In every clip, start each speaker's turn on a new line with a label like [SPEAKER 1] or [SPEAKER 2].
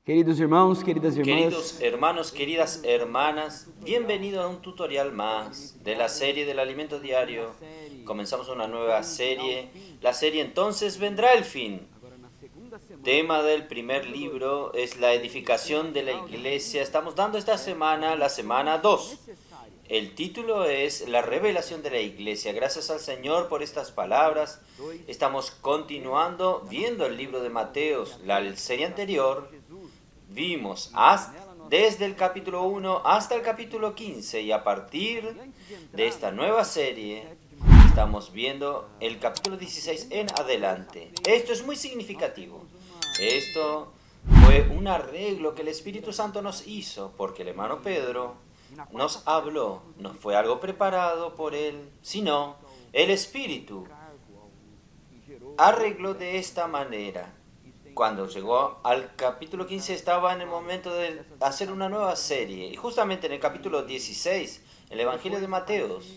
[SPEAKER 1] Queridos irmãos, queridas irmãs,
[SPEAKER 2] Queridos hermanos, queridas hermanas, bienvenidos a un tutorial más de la serie del alimento diario. Comenzamos una nueva serie. La serie Entonces vendrá el fin. Tema del primer libro es la edificación de la iglesia. Estamos dando esta semana la semana 2. El título es La revelación de la iglesia. Gracias al Señor por estas palabras. Estamos continuando viendo el libro de Mateos. La serie anterior vimos desde el capítulo 1 hasta el capítulo 15 y a partir de esta nueva serie estamos viendo el capítulo 16 en adelante. Esto es muy significativo. Esto fue un arreglo que el Espíritu Santo nos hizo porque el hermano Pedro nos habló. No fue algo preparado por él, sino el Espíritu arregló de esta manera. Cuando llegó al capítulo 15 estaba en el momento de hacer una nueva serie. Y justamente en el capítulo 16, el Evangelio de Mateos,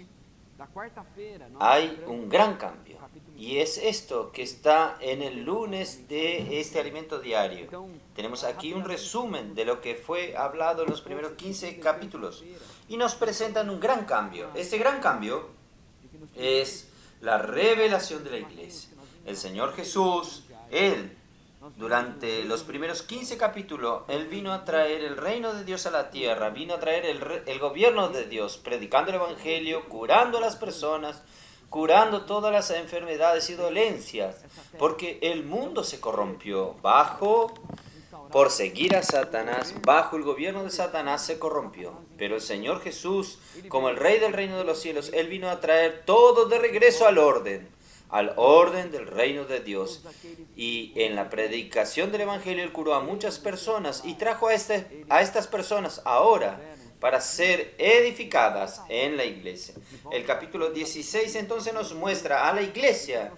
[SPEAKER 2] hay un gran cambio. Y es esto que está en el lunes de este alimento diario. Tenemos aquí un resumen de lo que fue hablado en los primeros 15 capítulos. Y nos presentan un gran cambio. Este gran cambio es la revelación de la iglesia. El Señor Jesús, Él, durante los primeros 15 capítulos, Él vino a traer el reino de Dios a la tierra, vino a traer el gobierno de Dios, predicando el Evangelio, curando a las personas, curando todas las enfermedades y dolencias, porque el mundo se corrompió por seguir a Satanás, bajo el gobierno de Satanás se corrompió. Pero el Señor Jesús, como el Rey del reino de los cielos, Él vino a traer todo de regreso al orden del reino de Dios. Y en la predicación del Evangelio Él curó a muchas personas y trajo a estas personas ahora para ser edificadas en la iglesia. El capítulo 16 entonces nos muestra a la iglesia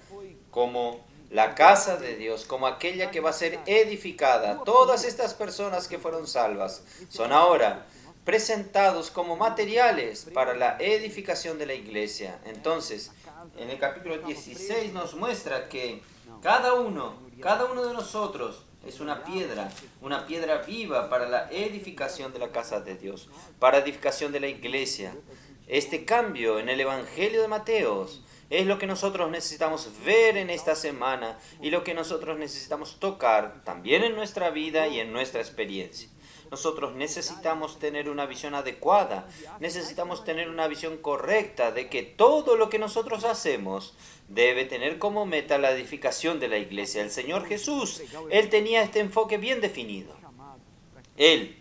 [SPEAKER 2] como la casa de Dios, como aquella que va a ser edificada. Todas estas personas que fueron salvas son ahora presentados como materiales para la edificación de la iglesia. Entonces, en el capítulo 16 nos muestra que cada uno de nosotros es una piedra viva para la edificación de la casa de Dios, para la edificación de la iglesia. Este cambio en el Evangelio de Mateos es lo que nosotros necesitamos ver en esta semana y lo que nosotros necesitamos tocar también en nuestra vida y en nuestra experiencia. Nosotros necesitamos tener una visión adecuada, necesitamos tener una visión correcta de que todo lo que nosotros hacemos debe tener como meta la edificación de la iglesia. El Señor Jesús, Él tenía este enfoque bien definido. Él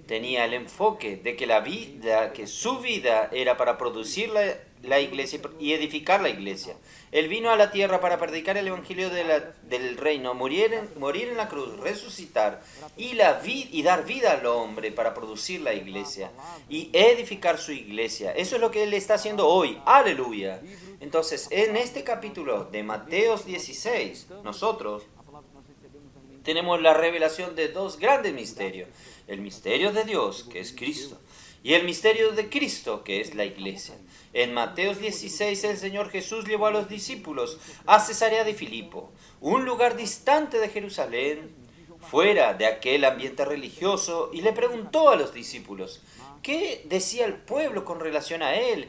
[SPEAKER 2] tenía el enfoque de que su vida era para producir la iglesia y edificar la iglesia. Él vino a la tierra para predicar el evangelio del reino, morir en la cruz, resucitar y dar vida al hombre para producir la iglesia y edificar su iglesia. Eso es lo que Él está haciendo hoy. ¡Aleluya! Entonces, en este capítulo de Mateos 16, nosotros tenemos la revelación de dos grandes misterios. El misterio de Dios, que es Cristo, y el misterio de Cristo, que es la iglesia. En Mateos 16, el Señor Jesús llevó a los discípulos a Cesarea de Filipo, un lugar distante de Jerusalén, fuera de aquel ambiente religioso, y le preguntó a los discípulos, ¿qué decía el pueblo con relación a Él?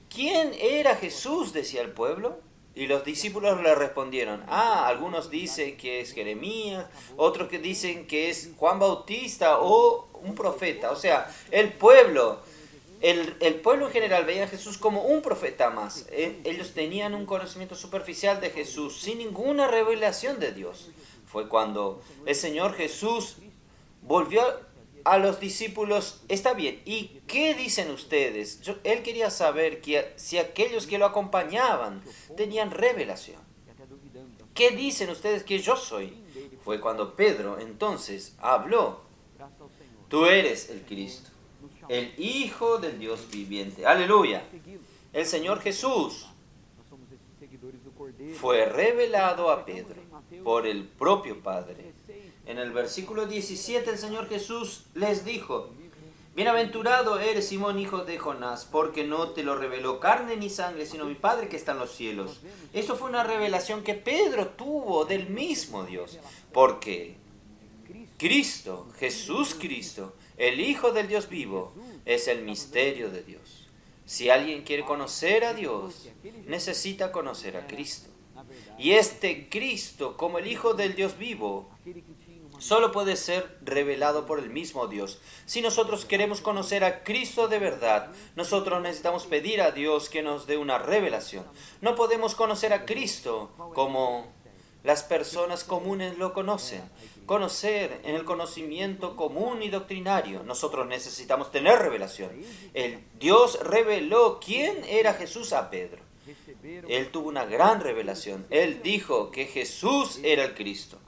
[SPEAKER 2] ¿Quién era Jesús?, decía el pueblo. Y los discípulos le respondieron, algunos dicen que es Jeremías, otros que dicen que es Juan Bautista o un profeta. O sea, el pueblo en general veía a Jesús como un profeta más. Ellos tenían un conocimiento superficial de Jesús, sin ninguna revelación de Dios. Fue cuando el Señor Jesús volvió a los discípulos, está bien, ¿y qué dicen ustedes? Él quería saber si aquellos que lo acompañaban tenían revelación. ¿Qué dicen ustedes que yo soy? Fue cuando Pedro entonces habló. Tú eres el Cristo, el Hijo del Dios viviente. ¡Aleluya! El Señor Jesús fue revelado a Pedro por el propio Padre. En el versículo 17 el Señor Jesús les dijo, bienaventurado eres Simón, hijo de Jonás, porque no te lo reveló carne ni sangre, sino mi Padre que está en los cielos. Eso fue una revelación que Pedro tuvo del mismo Dios, porque Cristo, Jesús Cristo, el Hijo del Dios vivo, es el misterio de Dios. Si alguien quiere conocer a Dios, necesita conocer a Cristo. Y este Cristo, como el Hijo del Dios vivo, solo puede ser revelado por el mismo Dios. Si nosotros queremos conocer a Cristo de verdad, nosotros necesitamos pedir a Dios que nos dé una revelación. No podemos conocer a Cristo como las personas comunes lo conocen. Conocer en el conocimiento común y doctrinario. Nosotros necesitamos tener revelación. El Dios reveló quién era Jesús a Pedro. Él tuvo una gran revelación. Él dijo que Jesús era el Cristo.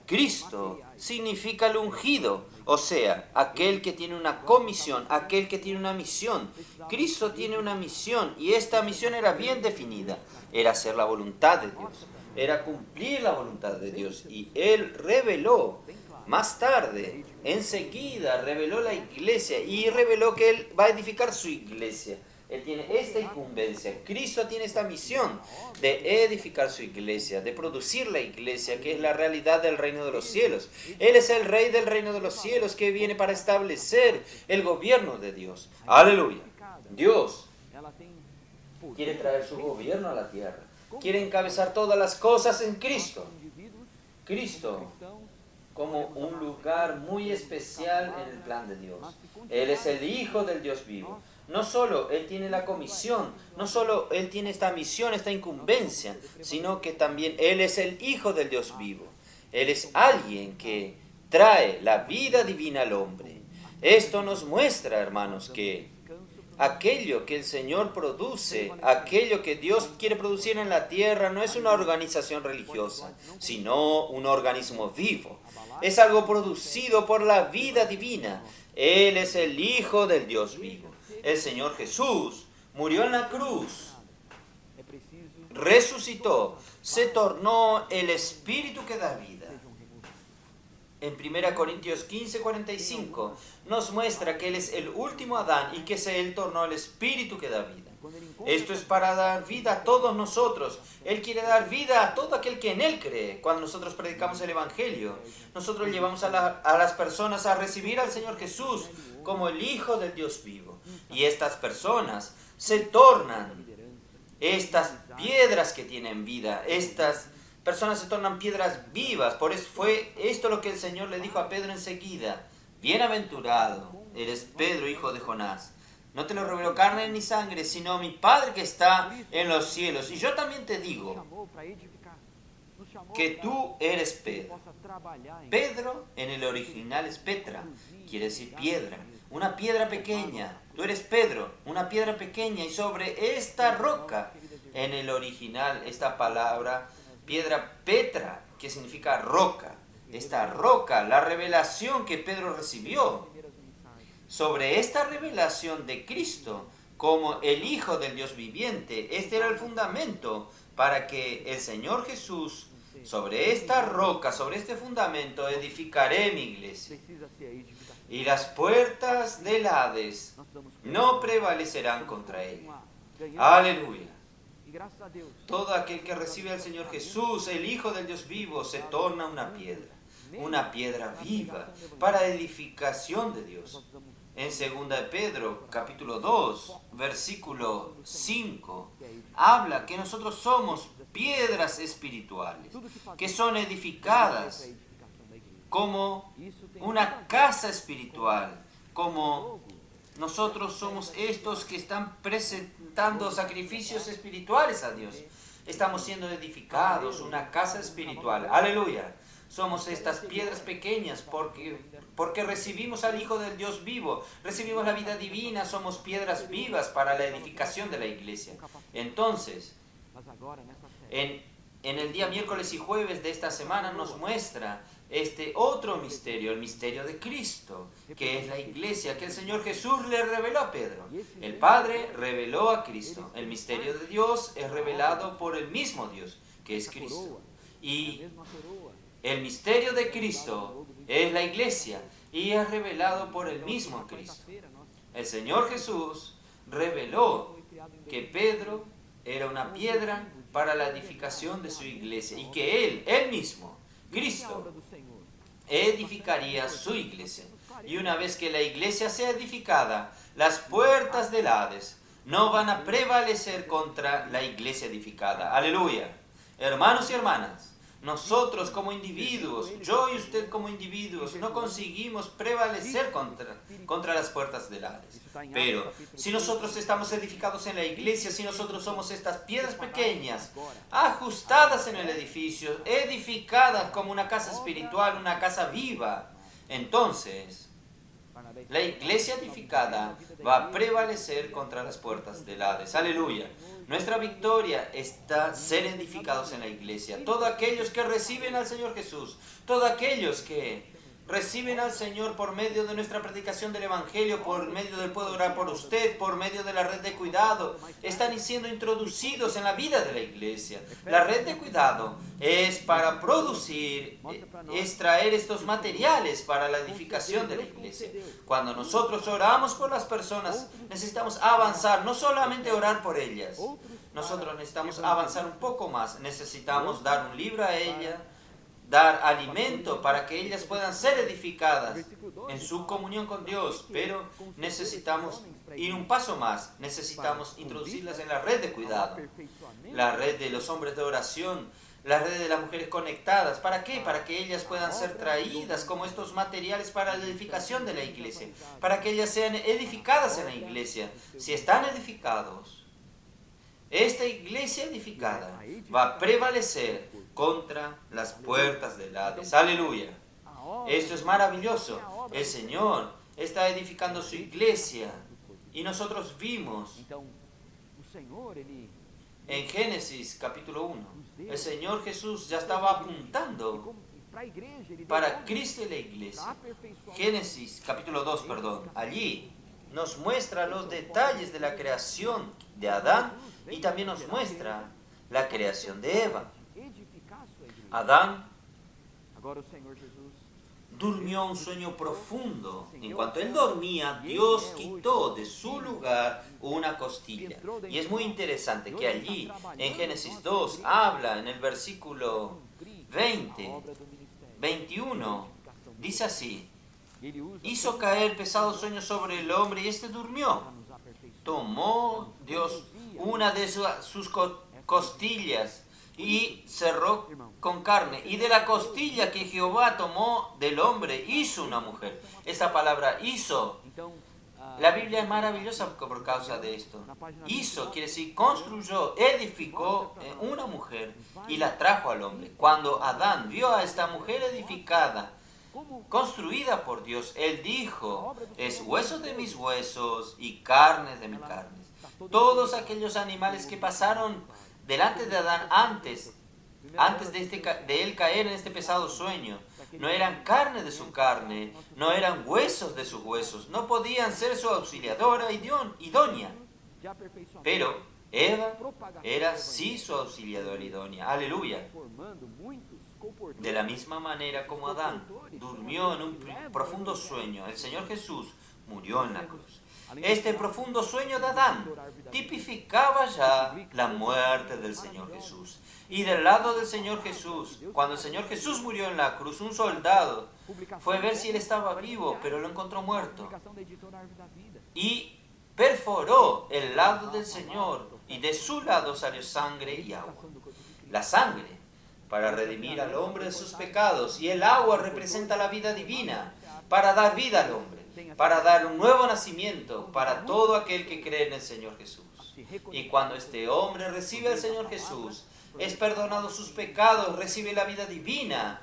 [SPEAKER 2] Cristo significa el ungido, o sea, aquel que tiene una comisión, aquel que tiene una misión. Cristo tiene una misión y esta misión era bien definida. Era hacer la voluntad de Dios, era cumplir la voluntad de Dios. Y Él reveló, más tarde, enseguida, reveló la iglesia y reveló que Él va a edificar su iglesia. Él tiene esta incumbencia. Cristo tiene esta misión de edificar su iglesia, de producir la iglesia, que es la realidad del reino de los cielos. Él es el rey del reino de los cielos que viene para establecer el gobierno de Dios. Aleluya. Dios quiere traer su gobierno a la tierra. Quiere encabezar todas las cosas en Cristo. Cristo como un lugar muy especial en el plan de Dios. Él es el Hijo del Dios vivo. No solo Él tiene la comisión, no solo Él tiene esta misión, esta incumbencia, sino que también Él es el Hijo del Dios vivo. Él es alguien que trae la vida divina al hombre. Esto nos muestra, hermanos, que aquello que el Señor produce, aquello que Dios quiere producir en la tierra, no es una organización religiosa, sino un organismo vivo. Es algo producido por la vida divina. Él es el Hijo del Dios vivo. El Señor Jesús murió en la cruz, resucitó, se tornó el Espíritu que da vida. En 1 Corintios 15:45 nos muestra que Él es el último Adán y que Él tornó el Espíritu que da vida. Esto es para dar vida a todos nosotros. Él quiere dar vida a todo aquel que en Él cree. Cuando nosotros predicamos el Evangelio, nosotros llevamos a las personas a recibir al Señor Jesús como el Hijo del Dios vivo. Y estas personas se tornan estas piedras que tienen vida. Estas personas se tornan piedras vivas. Por eso fue esto lo que el Señor le dijo a Pedro enseguida. Bienaventurado eres Pedro, hijo de Jonás. No te lo reveló carne ni sangre, sino mi Padre que está en los cielos. Y yo también te digo que tú eres Pedro. Pedro en el original es Petra, quiere decir piedra. Una piedra pequeña. Tú eres Pedro, una piedra pequeña. Y sobre esta roca, en el original, esta palabra, piedra Petra, que significa roca. Esta roca, la revelación que Pedro recibió. Sobre esta revelación de Cristo como el Hijo del Dios viviente, este era el fundamento para que el Señor Jesús, sobre esta roca, sobre este fundamento, edificaré mi iglesia. Y las puertas del Hades no prevalecerán contra ella. Aleluya. Todo aquel que recibe al Señor Jesús, el Hijo del Dios vivo, se torna una piedra viva para edificación de Dios. En 2 Pedro, capítulo 2, versículo 5, habla que nosotros somos piedras espirituales, que son edificadas como una casa espiritual, como nosotros somos estos que están presentando sacrificios espirituales a Dios. Estamos siendo edificados, una casa espiritual. Aleluya. Somos estas piedras pequeñas porque recibimos al Hijo del Dios vivo, recibimos la vida divina, somos piedras vivas para la edificación de la iglesia. Entonces, en el día miércoles y jueves de esta semana nos muestra este otro misterio, el misterio de Cristo, que es la iglesia, que el Señor Jesús le reveló a Pedro. El Padre reveló a Cristo. El misterio de Dios es revelado por el mismo Dios, que es Cristo. Y el misterio de Cristo es la iglesia y es revelado por el mismo Cristo. El Señor Jesús reveló que Pedro era una piedra para la edificación de su iglesia y que Él mismo, Cristo, edificaría su iglesia. Y una vez que la iglesia sea edificada, las puertas del Hades no van a prevalecer contra la iglesia edificada. Aleluya. Hermanos y hermanas, nosotros como individuos, yo y usted como individuos, no conseguimos prevalecer contra las puertas del Hades. Pero si nosotros estamos edificados en la iglesia, si nosotros somos estas piedras pequeñas, ajustadas en el edificio, edificadas como una casa espiritual, una casa viva, entonces la iglesia edificada va a prevalecer contra las puertas del Hades. Aleluya. Nuestra victoria está ser edificados en la iglesia. Todos aquellos que reciben al Señor Jesús, todos aquellos que reciben al Señor por medio de nuestra predicación del Evangelio, por medio del Puedo Orar por Usted, por medio de la red de cuidado, están siendo introducidos en la vida de la iglesia. La red de cuidado es para producir, extraer estos materiales para la edificación de la iglesia. Cuando nosotros oramos por las personas, necesitamos avanzar, no solamente orar por ellas. Nosotros necesitamos avanzar un poco más. Necesitamos dar un libro a ellas, dar alimento para que ellas puedan ser edificadas en su comunión con Dios, pero necesitamos ir un paso más, necesitamos introducirlas en la red de cuidado, la red de los hombres de oración, la red de las mujeres conectadas. ¿Para qué? Para que ellas puedan ser traídas como estos materiales para la edificación de la iglesia, para que ellas sean edificadas en la iglesia. Si están edificados, esta iglesia edificada va a prevalecer contra las puertas del Hades. Aleluya. Esto es maravilloso. El Señor está edificando su iglesia. Y nosotros vimos en Génesis capítulo 1, el Señor Jesús ya estaba apuntando para Cristo y la iglesia. Génesis capítulo 2, perdón. Allí nos muestra los detalles de la creación de Adán y también nos muestra la creación de Eva. Adán durmió un sueño profundo. En cuanto él dormía, Dios quitó de su lugar una costilla. Y es muy interesante que allí, en Génesis 2, habla en el versículo 21, dice así: hizo caer pesado sueño sobre el hombre y éste durmió. Tomó Dios una de sus costillas y cerró con carne. Y de la costilla que Jehová tomó del hombre, hizo una mujer. Esa palabra hizo, la Biblia es maravillosa por causa de esto. Hizo quiere decir construyó, edificó una mujer y la trajo al hombre. Cuando Adán vio a esta mujer edificada, construida por Dios, él dijo: es hueso de mis huesos y carne de mis carnes. Todos aquellos animales que pasaron delante de Adán antes de él caer en este pesado sueño, no eran carne de su carne, no eran huesos de sus huesos, no podían ser su auxiliadora idónea. Pero Eva era sí su auxiliadora idónea. Aleluya. De la misma manera como Adán durmió en un profundo sueño, el Señor Jesús murió en la cruz. Este profundo sueño de Adán tipificaba ya la muerte del Señor Jesús. Y del lado del Señor Jesús, cuando el Señor Jesús murió en la cruz, un soldado fue a ver si él estaba vivo, pero lo encontró muerto. Y perforó el lado del Señor, y de su lado salió sangre y agua. La sangre para redimir al hombre de sus pecados, y el agua representa la vida divina, para dar vida al hombre, para dar un nuevo nacimiento para todo aquel que cree en el Señor Jesús. Y cuando este hombre recibe al Señor Jesús, es perdonado sus pecados, recibe la vida divina,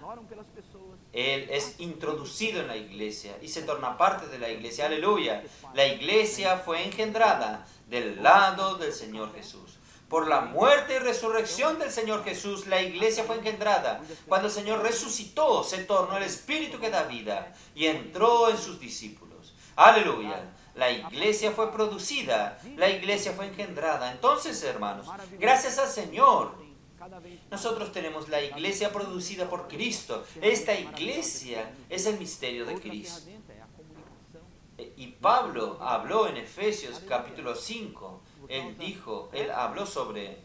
[SPEAKER 2] él es introducido en la iglesia y se torna parte de la iglesia. Aleluya. La iglesia fue engendrada del lado del Señor Jesús. Por la muerte y resurrección del Señor Jesús, la iglesia fue engendrada. Cuando el Señor resucitó, se tornó el Espíritu que da vida y entró en sus discípulos. Aleluya. La iglesia fue producida, la iglesia fue engendrada. Entonces, hermanos, gracias al Señor, nosotros tenemos la iglesia producida por Cristo. Esta iglesia es el misterio de Cristo. Y Pablo habló en Efesios capítulo 5. Él habló sobre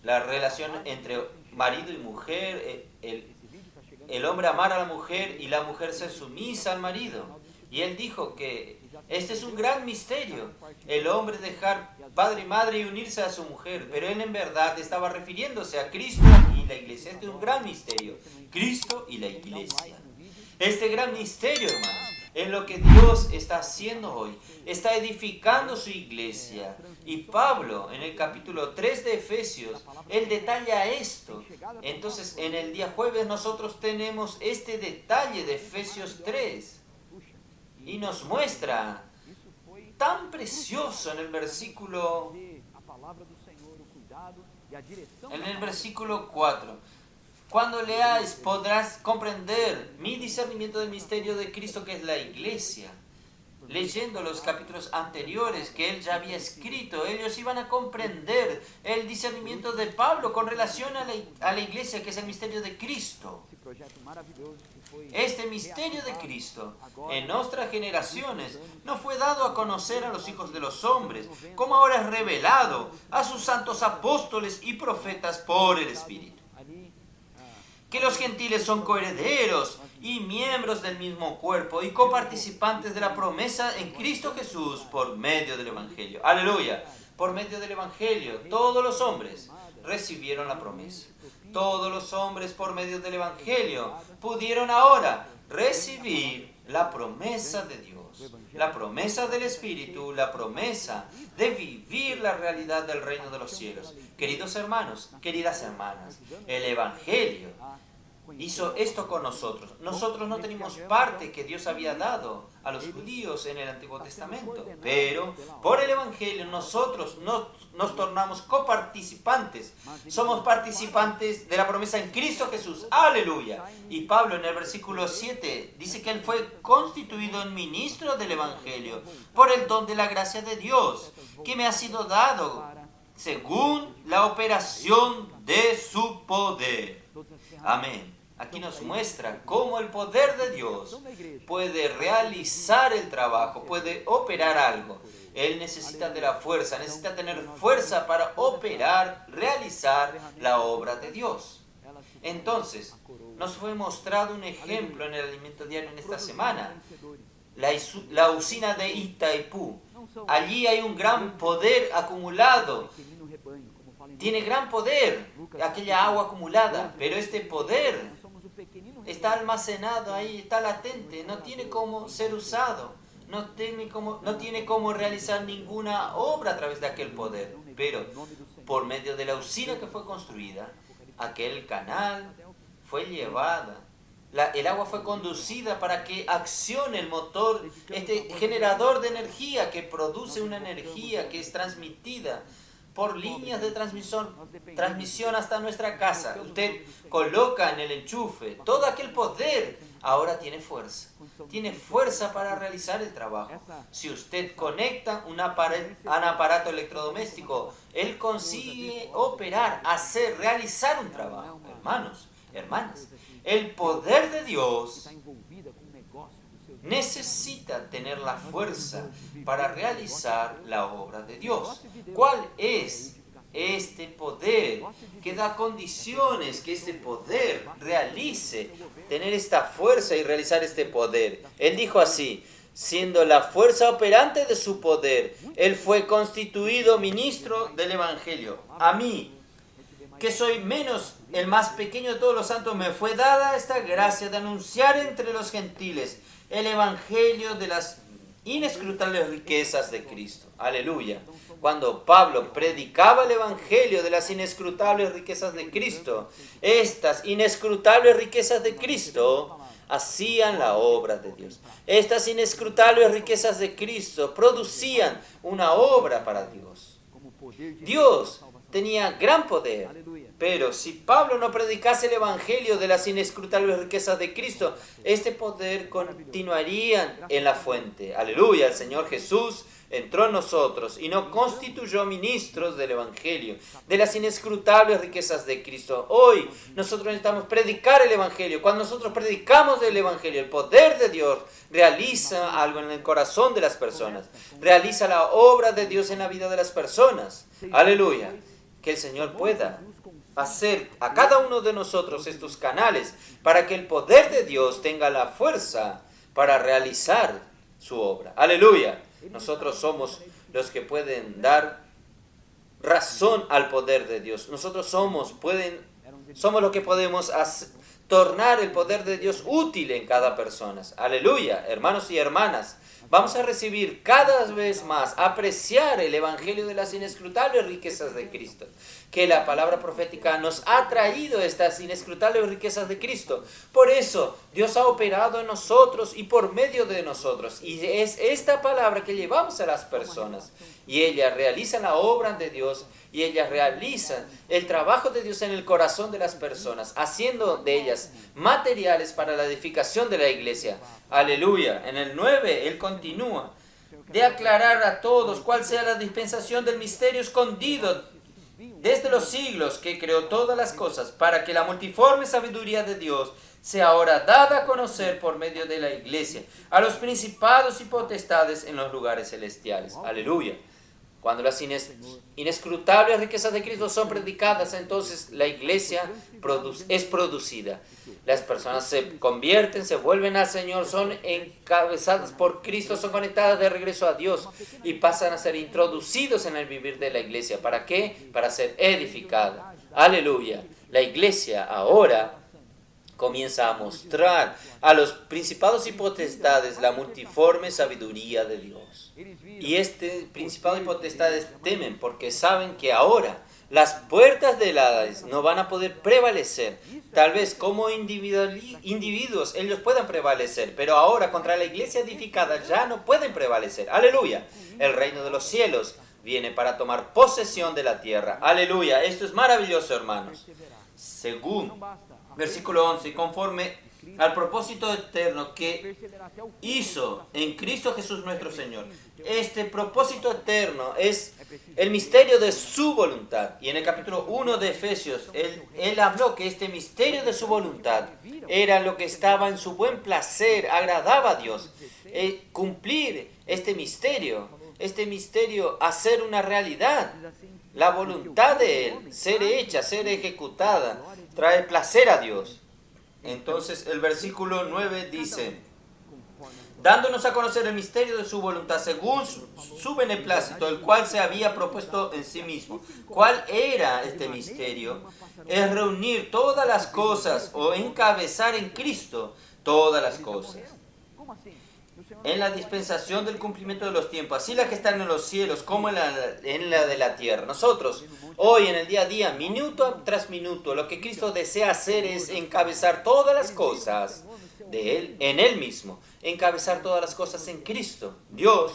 [SPEAKER 2] la relación entre marido y mujer, el hombre amar a la mujer y la mujer ser sumisa al marido. Y él dijo que este es un gran misterio, el hombre dejar padre y madre y unirse a su mujer, pero él en verdad estaba refiriéndose a Cristo y la iglesia. Este es un gran misterio, Cristo y la iglesia. Este gran misterio, hermanos, es lo que Dios está haciendo hoy. Está edificando su iglesia. Y Pablo, en el capítulo 3 de Efesios, él detalla esto. Entonces, en el día jueves nosotros tenemos este detalle de Efesios 3. Y nos muestra tan precioso en el versículo 4. Cuando leáis podrás comprender mi discernimiento del misterio de Cristo, que es la iglesia. Leyendo los capítulos anteriores que él ya había escrito, ellos iban a comprender el discernimiento de Pablo con relación a la iglesia, que es el misterio de Cristo. Este misterio de Cristo en nuestras generaciones no fue dado a conocer a los hijos de los hombres, como ahora es revelado a sus santos apóstoles y profetas por el Espíritu. Que los gentiles son coherederos y miembros del mismo cuerpo y coparticipantes de la promesa en Cristo Jesús por medio del Evangelio. Aleluya. Por medio del Evangelio, todos los hombres recibieron la promesa. Todos los hombres por medio del Evangelio pudieron ahora recibir la promesa de Dios, la promesa del Espíritu, la promesa de vivir la realidad del reino de los cielos. Queridos hermanos, queridas hermanas, el Evangelio hizo esto con nosotros. Nosotros no tenemos parte que Dios había dado a los judíos en el Antiguo Testamento, pero por el Evangelio nosotros nos tornamos coparticipantes. Somos participantes de la promesa en Cristo Jesús. ¡Aleluya! Y Pablo en el versículo 7 dice que él fue constituido en ministro del Evangelio por el don de la gracia de Dios, que me ha sido dado según la operación de su poder. Amén. Aquí nos muestra cómo el poder de Dios puede realizar el trabajo, puede operar algo. Él necesita de la fuerza, necesita tener fuerza para operar, realizar la obra de Dios. Entonces, nos fue mostrado un ejemplo en el alimento diario en esta semana. La usina de Itaipú. Allí hay un gran poder acumulado. Tiene gran poder, aquella agua acumulada, pero este poder está almacenado ahí, está latente, no tiene cómo ser usado, no tiene cómo realizar ninguna obra a través de aquel poder. Pero por medio de la usina que fue construida, aquel canal fue llevada, el agua fue conducida para que accione el motor, este generador de energía que produce una energía que es transmitida por líneas de transmisión hasta nuestra casa. Usted coloca en el enchufe todo aquel poder, ahora tiene fuerza para realizar el trabajo. Si usted conecta un aparato electrodoméstico, él consigue operar, realizar un trabajo. Hermanos, hermanas, el poder de Dios necesita tener la fuerza para realizar la obra de Dios. ¿Cuál es este poder que da condiciones que este poder realice, tener esta fuerza y realizar este poder? Él dijo así: siendo la fuerza operante de su poder, él fue constituido ministro del Evangelio. A mí, que soy menos el más pequeño de todos los santos, me fue dada esta gracia de anunciar entre los gentiles el Evangelio de las inescrutables riquezas de Cristo. Aleluya. Cuando Pablo predicaba el Evangelio de las inescrutables riquezas de Cristo, estas inescrutables riquezas de Cristo hacían la obra de Dios. Estas inescrutables riquezas de Cristo producían una obra para Dios. Dios tenía gran poder. Pero si Pablo no predicase el Evangelio de las inescrutables riquezas de Cristo, este poder continuaría en la fuente. Aleluya, el Señor Jesús entró en nosotros y nos constituyó ministros del Evangelio, de las inescrutables riquezas de Cristo. Hoy nosotros necesitamos predicar el Evangelio. Cuando nosotros predicamos el Evangelio, el poder de Dios realiza algo en el corazón de las personas, realiza la obra de Dios en la vida de las personas. Aleluya. Que el Señor pueda hacer a cada uno de nosotros estos canales para que el poder de Dios tenga la fuerza para realizar su obra. Aleluya. Nosotros somos los que pueden dar razón al poder de Dios. Nosotros somos los que podemos tornar el poder de Dios útil en cada persona. Aleluya, hermanos y hermanas. Vamos a recibir cada vez más, apreciar el evangelio de las inescrutables riquezas de Cristo. Que la palabra profética nos ha traído estas inescrutables riquezas de Cristo. Por eso Dios ha operado en nosotros y por medio de nosotros. Y es esta palabra que llevamos a las personas. Y ellas realizan la obra de Dios. Y ellas realizan el trabajo de Dios en el corazón de las personas, haciendo de ellas materiales para la edificación de la iglesia. Aleluya. En el 9, Él continúa de aclarar a todos cuál sea la dispensación del misterio escondido desde los siglos que creó todas las cosas, para que la multiforme sabiduría de Dios sea ahora dada a conocer por medio de la iglesia a los principados y potestades en los lugares celestiales. Aleluya. Cuando las inescrutables riquezas de Cristo son predicadas, entonces la iglesia es producida. Las personas se convierten, se vuelven al Señor, son encabezadas por Cristo, son conectadas de regreso a Dios y pasan a ser introducidos en el vivir de la iglesia. ¿Para qué? Para ser edificada. Aleluya. La iglesia ahora comienza a mostrar a los principados y potestades la multiforme sabiduría de Dios. Y principados y potestades temen porque saben que ahora las puertas del Hades no van a poder prevalecer. Tal vez como individuos ellos puedan prevalecer, pero ahora contra la iglesia edificada ya no pueden prevalecer. Aleluya. El reino de los cielos viene para tomar posesión de la tierra. Aleluya. Esto es maravilloso, hermanos. Según versículo 11, conforme al propósito eterno que hizo en Cristo Jesús nuestro Señor. Este propósito eterno es el misterio de su voluntad. Y en el capítulo 1 de Efesios, él habló que este misterio de su voluntad era lo que estaba en su buen placer, agradaba a Dios. Cumplir este misterio, hacer una realidad. La voluntad de Él, ser hecha, ser ejecutada, trae placer a Dios. Entonces el versículo 9 dice, dándonos a conocer el misterio de su voluntad según su beneplácito, el cual se había propuesto en sí mismo. ¿Cuál era este misterio? Es reunir todas las cosas o encabezar en Cristo todas las cosas. En la dispensación del cumplimiento de los tiempos, así las que están en los cielos como en la de la tierra. Nosotros, hoy en el día a día, minuto tras minuto, lo que Cristo desea hacer es encabezar todas las cosas de Él, en Él mismo. Encabezar todas las cosas en Cristo. Dios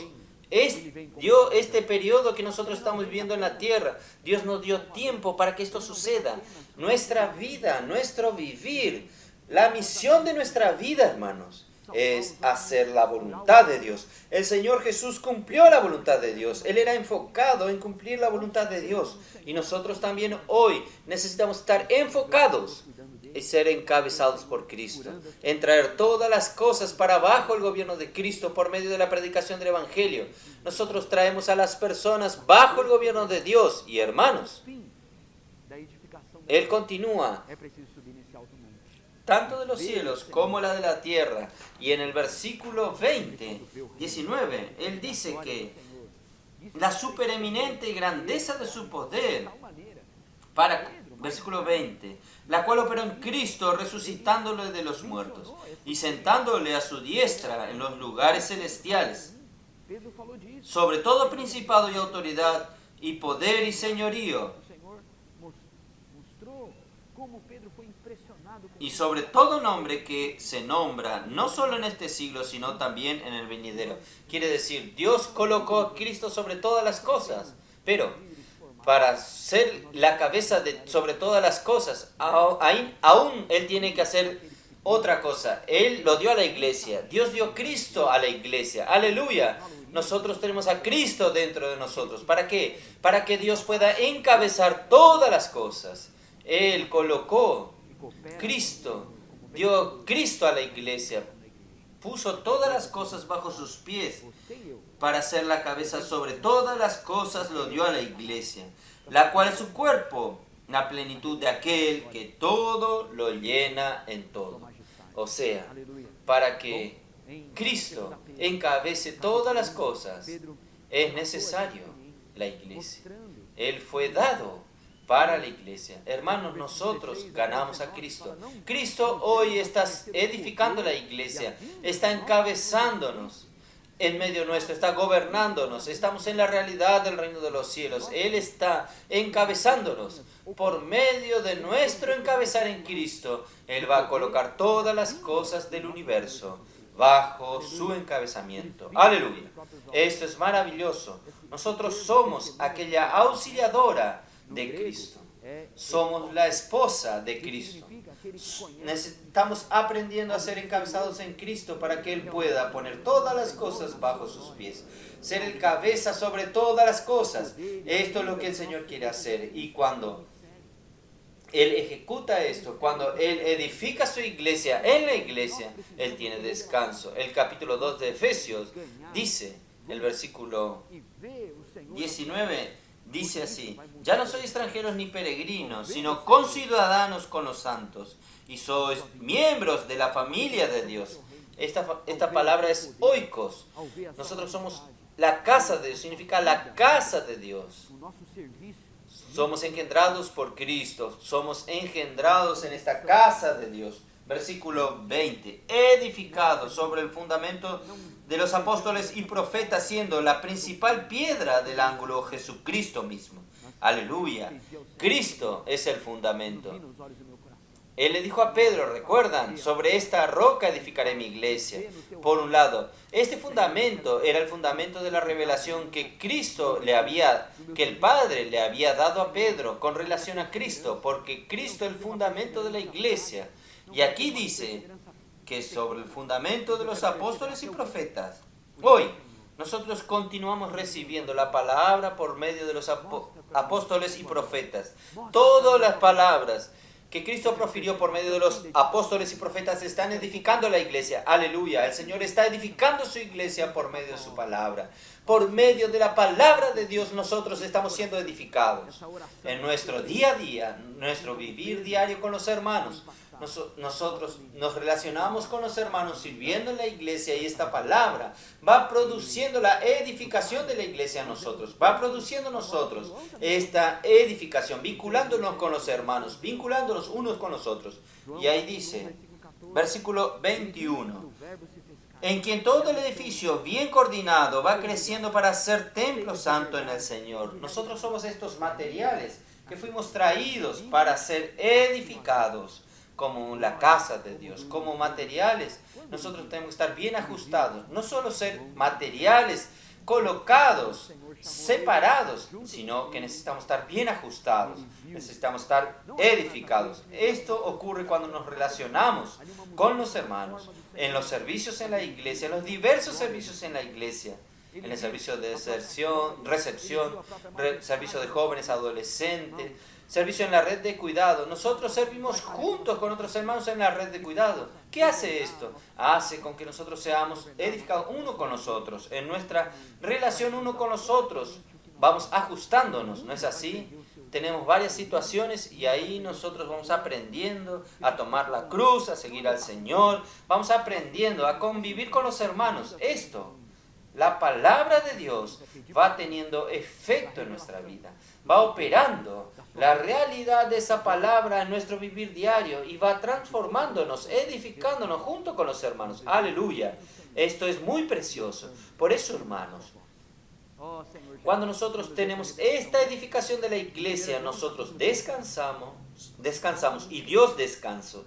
[SPEAKER 2] dio este periodo que nosotros estamos viviendo en la tierra. Dios nos dio tiempo para que esto suceda. Nuestra vida, nuestro vivir, la misión de nuestra vida, hermanos, es hacer la voluntad de Dios. El Señor Jesús cumplió la voluntad de Dios. Él era enfocado en cumplir la voluntad de Dios. Y nosotros también hoy necesitamos estar enfocados y ser encabezados por Cristo, en traer todas las cosas para bajo el gobierno de Cristo por medio de la predicación del Evangelio. Nosotros traemos a las personas bajo el gobierno de Dios. Y hermanos, Él continúa, tanto de los cielos como la de la tierra. Y en el versículo 19, Él dice que la supereminente grandeza de su poder, versículo 20, la cual operó en Cristo resucitándole de los muertos y sentándole a su diestra en los lugares celestiales, sobre todo principado y autoridad y poder y señorío, y sobre todo nombre que se nombra no solo en este siglo, sino también en el venidero. Quiere decir, Dios colocó a Cristo sobre todas las cosas, pero para ser la cabeza sobre todas las cosas, aún Él tiene que hacer otra cosa. Él lo dio a la iglesia. Dios dio Cristo a la iglesia. Aleluya. Nosotros tenemos a Cristo dentro de nosotros. ¿Para qué? Para que Dios pueda encabezar todas las cosas. Él colocó Cristo, dio Cristo a la iglesia, puso todas las cosas bajo sus pies para ser la cabeza sobre todas las cosas, lo dio a la iglesia, la cual es su cuerpo, la plenitud de aquel que todo lo llena en todo. O sea, para que Cristo encabece todas las cosas, es necesario la iglesia. Él fue dado para la iglesia. Hermanos, nosotros ganamos a Cristo. Cristo hoy está edificando la iglesia, está encabezándonos en medio nuestro, está gobernándonos. Estamos en la realidad del reino de los cielos. Él está encabezándonos. Por medio de nuestro encabezar en Cristo, Él va a colocar todas las cosas del universo bajo su encabezamiento. Aleluya. Esto es maravilloso. Nosotros somos aquella auxiliadora de Cristo. Somos la esposa de Cristo. Estamos aprendiendo a ser encabezados en Cristo para que Él pueda poner todas las cosas bajo sus pies. Ser el cabeza sobre todas las cosas. Esto es lo que el Señor quiere hacer. Y cuando Él ejecuta esto, cuando Él edifica su iglesia, en la iglesia, Él tiene descanso. El capítulo 2 de Efesios dice, el versículo 19, dice así: ya no sois extranjeros ni peregrinos, sino conciudadanos con los santos, y sois miembros de la familia de Dios. Esta palabra es oikos. Nosotros somos la casa de Dios, significa la casa de Dios. Somos engendrados por Cristo, somos engendrados en esta casa de Dios. Versículo 20, edificado sobre el fundamento de los apóstoles y profetas, siendo la principal piedra del ángulo Jesucristo mismo. Aleluya. Cristo es el fundamento. Él le dijo a Pedro, recuerdan, sobre esta roca edificaré mi iglesia. Por un lado, este fundamento era el fundamento de la revelación que que el Padre le había dado a Pedro con relación a Cristo, porque Cristo es el fundamento de la iglesia. Y aquí dice que sobre el fundamento de los apóstoles y profetas, hoy nosotros continuamos recibiendo la palabra por medio de los apóstoles y profetas. Todas las palabras que Cristo profirió por medio de los apóstoles y profetas están edificando la iglesia. Aleluya. El Señor está edificando su iglesia por medio de su palabra. Por medio de la palabra de Dios nosotros estamos siendo edificados. En nuestro día a día, nuestro vivir diario con los hermanos, nosotros nos relacionamos con los hermanos sirviendo en la iglesia, y esta palabra va produciendo la edificación de la iglesia a nosotros, va produciendo nosotros esta edificación, vinculándonos con los hermanos, vinculándonos unos con los otros. Y ahí dice, versículo 21, en quien todo el edificio bien coordinado va creciendo para ser templo santo en el Señor. Nosotros somos estos materiales que fuimos traídos para ser edificados como la casa de Dios, como materiales. Nosotros tenemos que estar bien ajustados, no solo ser materiales colocados, separados, sino que necesitamos estar bien ajustados, necesitamos estar edificados. Esto ocurre cuando nos relacionamos con los hermanos, en los servicios en la iglesia, en los diversos servicios en la iglesia, en el servicio de recepción, servicio de jóvenes, adolescentes, servicio en la red de cuidado. Nosotros servimos juntos con otros hermanos en la red de cuidado. ¿Qué hace esto? Hace con que nosotros seamos edificados uno con los otros. En nuestra relación uno con los otros vamos ajustándonos, ¿no es así? Tenemos varias situaciones y ahí nosotros vamos aprendiendo a tomar la cruz, a seguir al Señor. Vamos aprendiendo a convivir con los hermanos. La palabra de Dios va teniendo efecto en nuestra vida, va operando la realidad de esa palabra en nuestro vivir diario y va transformándonos, edificándonos junto con los hermanos. Aleluya. Esto es muy precioso. Por eso, hermanos, cuando nosotros tenemos esta edificación de la iglesia, nosotros descansamos y Dios descansa.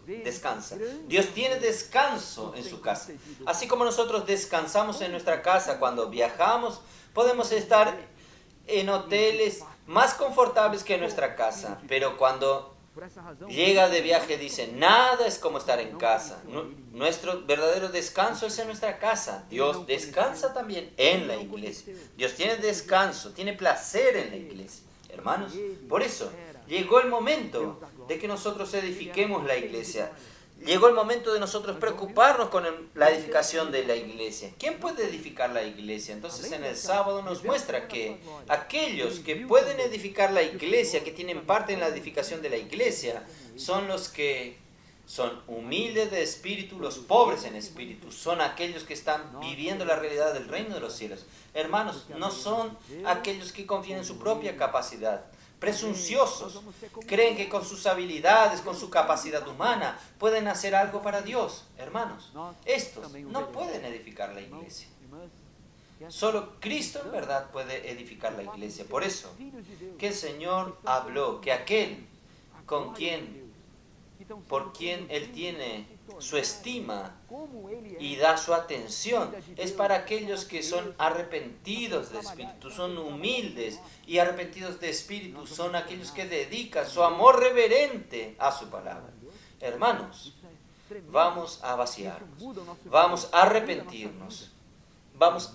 [SPEAKER 2] Dios tiene descanso en su casa. Así como nosotros descansamos en nuestra casa cuando viajamos, podemos estar en hoteles más confortables que en nuestra casa, pero cuando llega de viaje dice, nada es como estar en casa. Nuestro verdadero descanso es en nuestra casa. Dios descansa también en la iglesia. Dios tiene descanso, tiene placer en la iglesia. Hermanos, por eso llegó el momento de que nosotros edifiquemos la iglesia. llegó el momento de nosotros preocuparnos con la edificación de la iglesia. ¿Quién puede edificar la iglesia? Entonces en el sábado nos muestra que aquellos que pueden edificar la iglesia, que tienen parte en la edificación de la iglesia, son los que son humildes de espíritu, los pobres en espíritu, son aquellos que están viviendo la realidad del reino de los cielos. Hermanos, no son aquellos que confían en su propia capacidad, presunciosos, creen que con sus habilidades, con su capacidad humana, pueden hacer algo para Dios. Hermanos, estos no pueden edificar la iglesia. Solo Cristo en verdad puede edificar la iglesia. Por eso que el Señor habló que aquel por quien Él tiene su estima y da su atención, es para aquellos que son arrepentidos de espíritu, son humildes y arrepentidos de espíritu, son aquellos que dedican su amor reverente a su palabra. Hermanos, vamos a vaciarnos, vamos a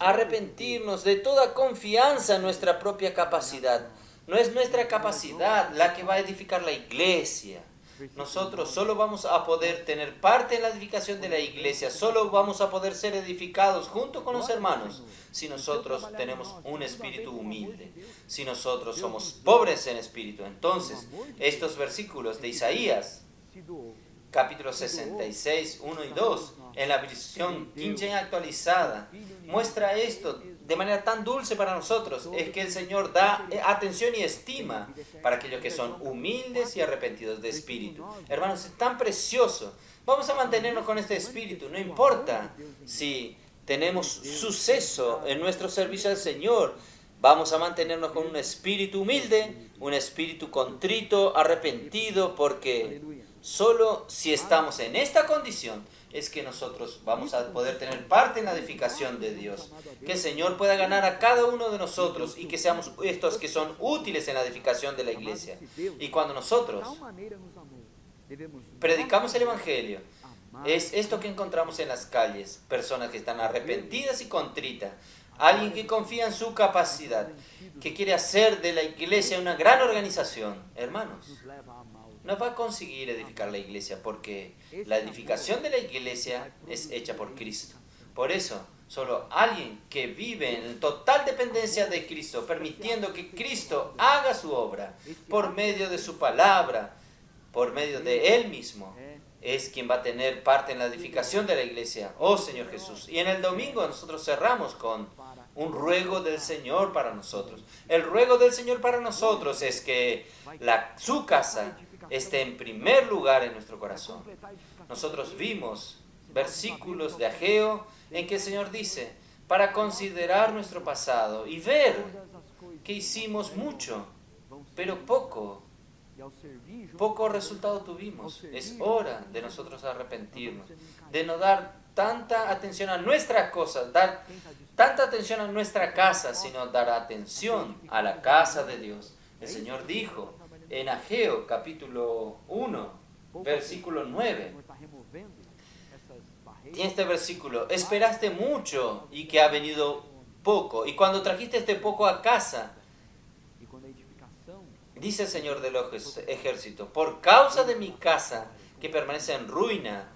[SPEAKER 2] arrepentirnos de toda confianza en nuestra propia capacidad. No es nuestra capacidad la que va a edificar la iglesia. Nosotros solo vamos a poder tener parte en la edificación de la iglesia, solo vamos a poder ser edificados junto con los hermanos si nosotros tenemos un espíritu humilde, si nosotros somos pobres en espíritu. Entonces, estos versículos de Isaías, capítulo 66, 1 y 2, en la versión King James actualizada, muestra esto de manera tan dulce para nosotros. Es que el Señor da atención y estima para aquellos que son humildes y arrepentidos de espíritu. Hermanos, es tan precioso. Vamos a mantenernos con este espíritu. No importa si tenemos suceso en nuestro servicio al Señor. Vamos a mantenernos con un espíritu humilde, un espíritu contrito, arrepentido, porque solo si estamos en esta condición es que nosotros vamos a poder tener parte en la edificación de Dios. Que el Señor pueda ganar a cada uno de nosotros y que seamos estos que son útiles en la edificación de la iglesia. Y cuando nosotros predicamos el Evangelio, es esto que encontramos en las calles, personas que están arrepentidas y contritas, alguien que confía en su capacidad, que quiere hacer de la iglesia una gran organización. Hermanos, no va a conseguir edificar la iglesia porque la edificación de la iglesia es hecha por Cristo. Por eso, solo alguien que vive en total dependencia de Cristo, permitiendo que Cristo haga su obra por medio de su palabra, por medio de Él mismo, es quien va a tener parte en la edificación de la iglesia. Oh Señor Jesús. Y en el domingo nosotros cerramos con un ruego del Señor para nosotros. El ruego del Señor para nosotros es que su casa esté en primer lugar en nuestro corazón. Nosotros vimos versículos de Ageo en que el Señor dice, para considerar nuestro pasado y ver que hicimos mucho, pero poco resultado tuvimos. Es hora de nosotros arrepentirnos, de no dar tanta atención a nuestras cosas, dar tanta atención a nuestra casa, sino dar atención a la casa de Dios. El Señor dijo en Ageo capítulo 1, versículo 9, tiene este versículo, esperaste mucho y que ha venido poco, y cuando trajiste este poco a casa, dice el Señor de los ejércitos, por causa de mi casa que permanece en ruina,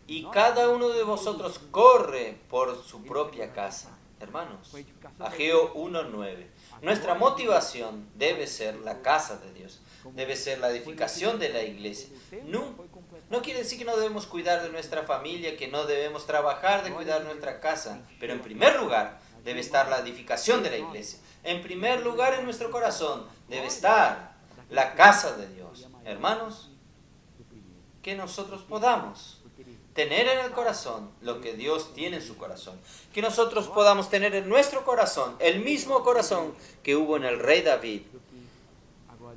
[SPEAKER 2] y cada uno de vosotros corre por su propia casa. Hermanos, Ageo 1:9. Nuestra motivación debe ser la casa de Dios, debe ser la edificación de la iglesia. No quiere decir que no debemos cuidar de nuestra familia, que no debemos trabajar de cuidar nuestra casa, pero en primer lugar debe estar la edificación de la iglesia. En primer lugar en nuestro corazón debe estar la casa de Dios. Hermanos, que nosotros podamos tener en el corazón lo que Dios tiene en su corazón. Que nosotros podamos tener en nuestro corazón el mismo corazón que hubo en el rey David.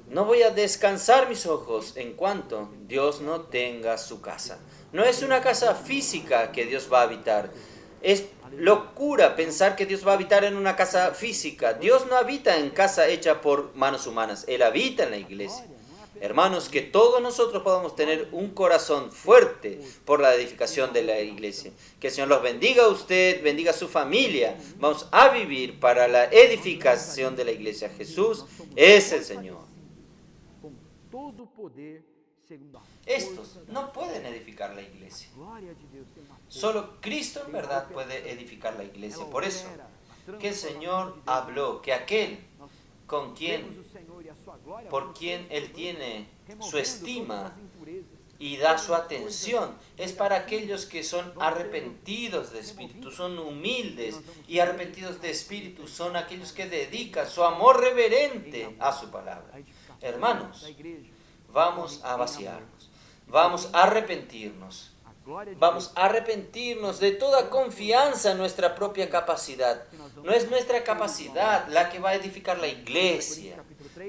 [SPEAKER 2] No voy a descansar mis ojos en cuanto Dios no tenga su casa. No es una casa física que Dios va a habitar. Es locura pensar que Dios va a habitar en una casa física. Dios no habita en casa hecha por manos humanas. Él habita en la iglesia. Hermanos, que todos nosotros podamos tener un corazón fuerte por la edificación de la iglesia. Que el Señor los bendiga a usted, bendiga a su familia. Vamos a vivir para la edificación de la iglesia. Jesús es el Señor.
[SPEAKER 1] Com todo o poder
[SPEAKER 2] Estos no pueden edificar la iglesia. Solo Cristo en verdad puede edificar la iglesia. Por eso que el Señor habló que aquel por quien Él tiene su estima y da su atención, es para aquellos que son arrepentidos de espíritu, son humildes, y arrepentidos de espíritu son aquellos que dedican su amor reverente a su palabra. Hermanos, vamos a vaciarnos, vamos a arrepentirnos. Vamos a arrepentirnos de toda confianza en nuestra propia capacidad. No es nuestra capacidad la que va a edificar la iglesia.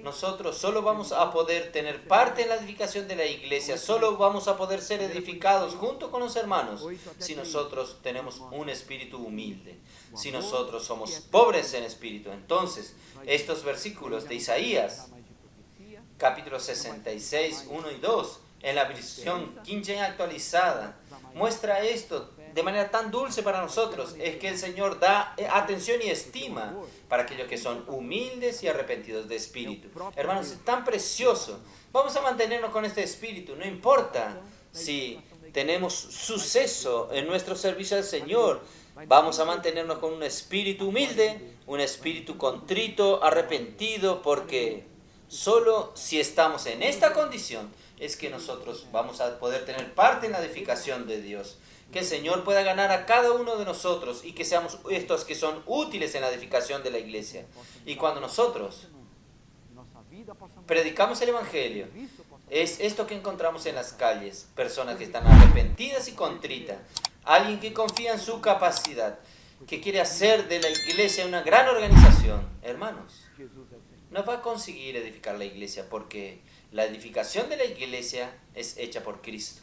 [SPEAKER 2] Nosotros solo vamos a poder tener parte en la edificación de la iglesia, solo vamos a poder ser edificados junto con los hermanos si nosotros tenemos un espíritu humilde, si nosotros somos pobres en espíritu. Entonces, estos versículos de Isaías, capítulo 66, 1 y 2, en la versión King James actualizada, muestra esto de manera tan dulce para nosotros. Es que el Señor da atención y estima para aquellos que son humildes y arrepentidos de espíritu. Hermanos, es tan precioso. Vamos a mantenernos con este espíritu. No importa si tenemos suceso en nuestro servicio al Señor. Vamos a mantenernos con un espíritu humilde, un espíritu contrito, arrepentido, porque solo si estamos en esta condición es que nosotros vamos a poder tener parte en la edificación de Dios. Que el Señor pueda ganar a cada uno de nosotros y que seamos estos que son útiles en la edificación de la iglesia. Y cuando nosotros predicamos el Evangelio, es esto que encontramos en las calles. Personas que están arrepentidas y contritas. Alguien que confía en su capacidad, que quiere hacer de la iglesia una gran organización. Hermanos, no va a conseguir edificar la iglesia porque la edificación de la iglesia es hecha por Cristo.